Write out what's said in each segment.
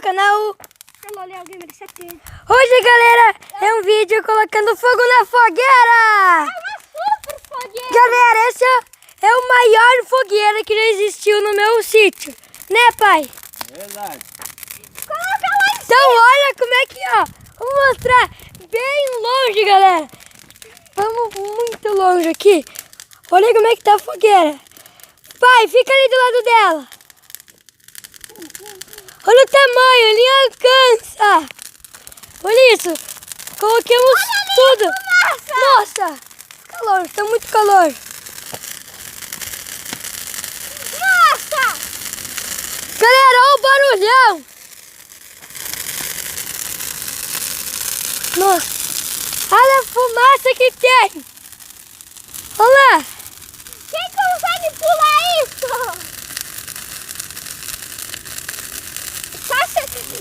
do canal. Alô, Léo Gamer 7. Hoje, galera, é um vídeo colocando fogo na fogueira. É uma super fogueira. Galera, essa é o maior fogueira que já existiu no meu sítio. Né, pai? Verdade. Coloca lá em cima. Então, olha como é que, ó. Vou mostrar bem longe, galera. Vamos muito longe aqui. Olha como é que tá a fogueira. Pai, fica ali do lado dela. Olha o tamanho, ele alcança. Olha isso. Coloquemos tudo. Nossa, calor, tá muito calor. Nossa. Galera, olha o barulhão. Nossa, olha a fumaça que tem. Olha lá. Quem consegue pular isso?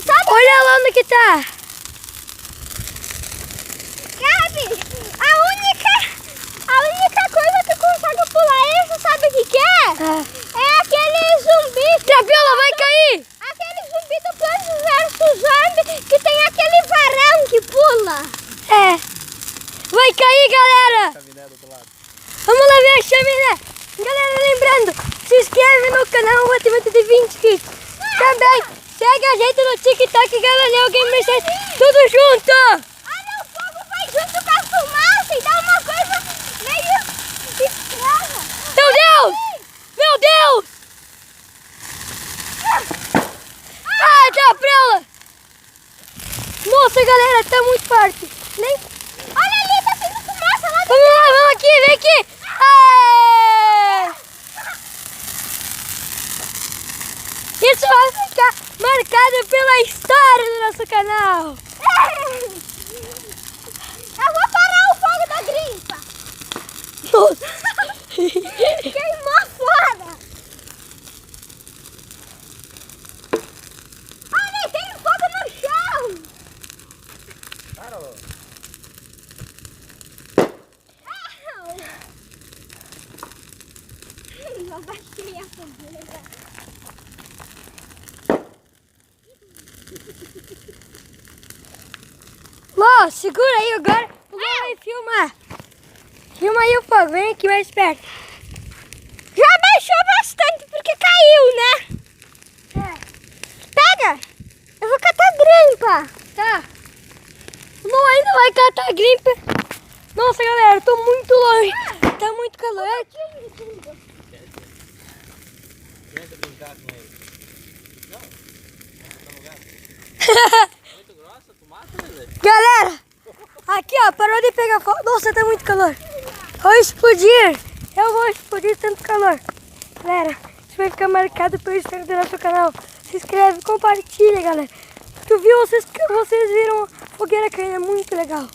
Sabe, Olha lá onde que tá. Gabi, a única coisa que consegue pular isso, sabe o que é? É aquele zumbi. Trapiola, vai cair. Aquele zumbi do Plants vs Zombies que tem aquele varão que pula. É. Vai cair, galera. Chaminé do outro lado. Vamos lá ver a chaminé. Galera, lembrando, se inscreve no canal Batimento de 20 inscritos. Também segue a gente no TikTok, Galileu Gamer 7, tudo junto. Olha, o fogo vai junto com a fumaça e dá uma coisa meio estranha. Meu Deus! Meu Deus! Ah, tá pra lá. Nossa, galera, tá muito forte. Nem... Olha ali, tá saindo fumaça lá Vamos lá, vamos aqui, vem aqui. Aê! Isso vai ficar marcado pela história do nosso canal. Eu vou parar o fogo da grimpa. Nossa. Queimou fora. Olha, tem fogo no chão. Parou. Eu baixei a fogueira. Lô, segura aí agora. O Lô vai filmar. Filma aí o fogo, vem aqui mais perto. Já baixou bastante porque caiu, né? Pega. Eu vou catar grimpa. Tá. O Lô ainda vai catar grimpa. Nossa, galera, eu tô muito longe. Tá muito calor. Tenta brincar com ele. Não. Tá no lugar. Muito grossa, tu mata ele. Galera, aqui ó, parou de pegar fogo. Nossa, tá muito calor. Vou explodir. Eu vou explodir tanto calor. Galera, isso vai ficar marcado pela história do nosso canal. Se inscreve, compartilha, galera. Tu viu, vocês viram a fogueira caindo, é muito legal.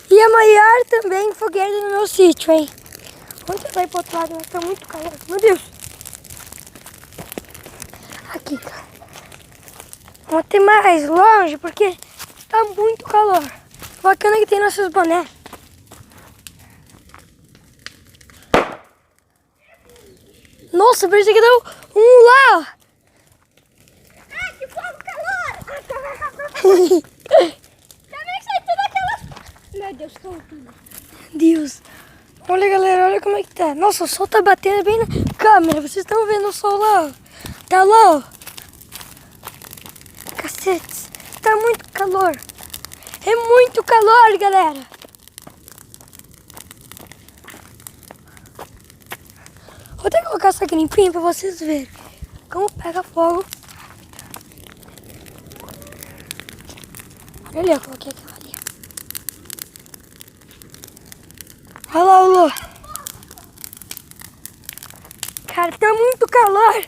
E a maior também fogueira do meu sítio, hein? Vamos tentar ir pro outro lado, mas tá muito calor. Meu Deus. Aqui, cara. Vamos ter mais longe, porque tá muito calor. Bacana que tem nossos bonés. Nossa, parece que deu um lá, ó. Ai, que fogo, calor. Também sai tudo aquelas... Meu Deus, tô tudo. Deus. Olha, galera, olha como é que tá. Nossa, o sol tá batendo bem na câmera. Vocês estão vendo o sol lá, ó. Tá lá, ó. Cacete, tá muito calor. É muito calor, galera. Vou até colocar essa grimpinha pra vocês verem como pega fogo. Olha ali, eu coloquei aquela ali. Olha lá, Lô. Cara, tá muito calor.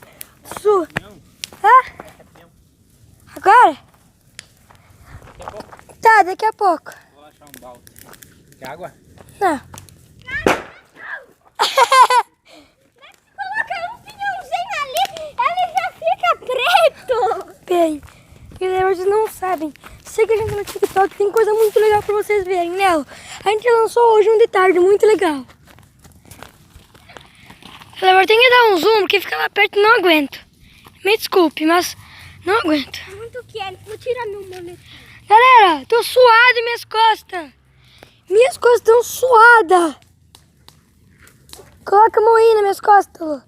Su. Hã? Agora? Daqui a pouco Tá, daqui a pouco. vou achar um balde. Quer água? Não. Coloca um pinhãozinho ali, ele já fica preto. Bem, galera, vocês não sabem. Siga a gente no TikTok, tem coisa muito legal pra vocês verem, né? A gente lançou hoje um de tarde, muito legal. Galera, tem que dar um zoom, porque ficar lá perto não aguento. Me desculpe, mas Não aguento. Muito quente. Vou tirar meu moletom. Galera, tô suado em minhas costas. Minhas costas estão suadas. Coloca a mão aí nas minhas costas, Lu.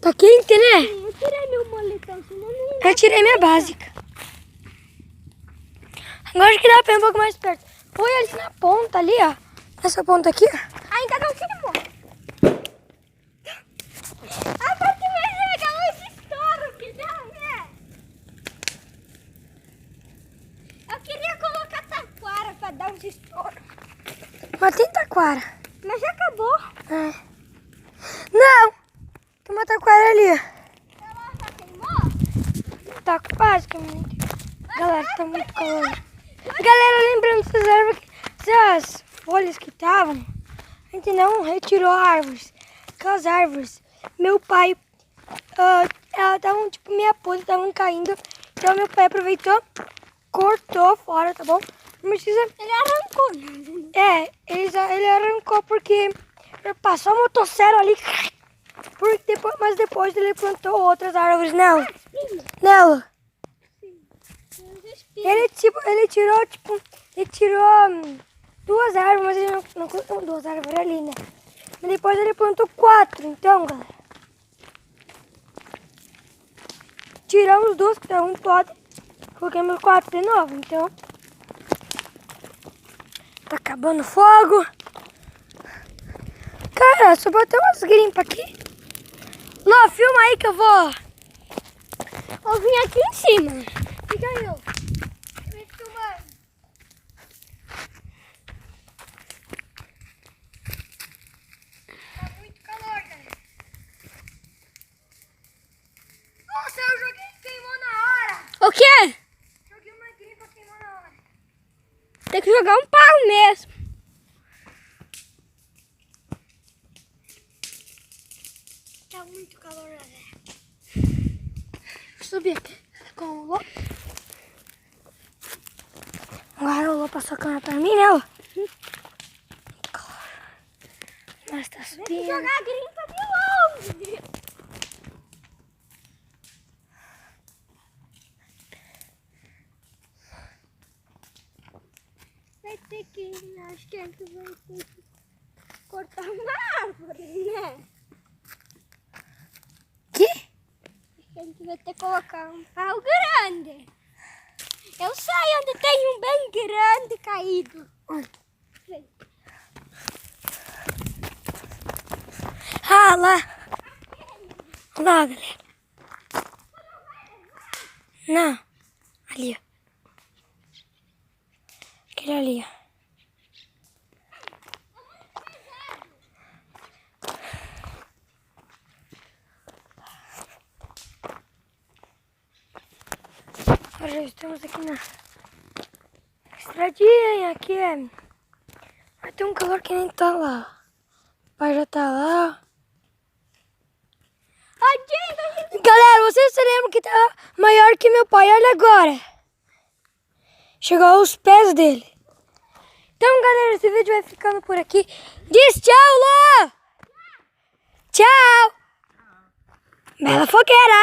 Tá quente, né? Eu tirei meu moletom, senão não... Eu tirei minha básica. Agora acho que dá pra ir um pouco mais perto. Foi ali na ponta, ali, ó. Nessa ponta aqui, ó. Ainda não tirou. A parte mais legal é esse estouro que dá, né? Eu queria colocar taquara pra dar uns estouros. Mas tem taquara. Mas já acabou. É. Não! Tem uma taquara ali, ó. Ela já queimou? Tá quase que Galera, tá muito calor. Galera, lembrando essas folhas que estavam, a gente não retirou árvores. Aquelas árvores. Meu pai, elas estavam tipo meia podre, estavam caindo. Então meu pai aproveitou, cortou fora, tá bom? Não precisa. Ele arrancou. Ele arrancou porque passou a motosserra ali. Mas depois ele plantou outras árvores nela. Nela. Ele tirou 2 árvores, mas ele não colocou 2 árvores ali, né? Mas depois ele plantou 4, então, galera. Tiramos 2, que tá um pode. Colocamos 4 de novo, então. Tá acabando o fogo. Cara, só botar umas grimpas aqui. Lô, filma aí que eu vou vir aqui em cima. Fica aí, ó. Me filmando. Tá muito calor, galera. Nossa, eu joguei e queimou na hora. O quê? Joguei uma grimpa e queimou na hora. Tem que jogar um pau mesmo. Tá muito calor, galera. Vou subir aqui com o Lô. Agora o Lô passou a câmera pra mim, né, Lô? Muito calor. Mas tá Tem que subindo. jogar a grimpa de longe. Vai ter que... Acho que a gente vai ter que cortar uma árvore, né? Que? A gente vai ter que colocar um pau grande. Eu sei onde tem um bem grande caído. Vem. Ah, lá. Lá, galera. Não. Ali, ó. Aquele ali, ó. Agora já estamos aqui na estradinha. Aqui vai ter um calor que nem tá lá. O pai já tá lá. Galera, vocês se lembram que tá maior que meu pai? Olha agora. Chegou aos pés dele. Então, galera, esse vídeo vai ficando por aqui. Diz tchau, Lô! Tchau! Bela fogueira!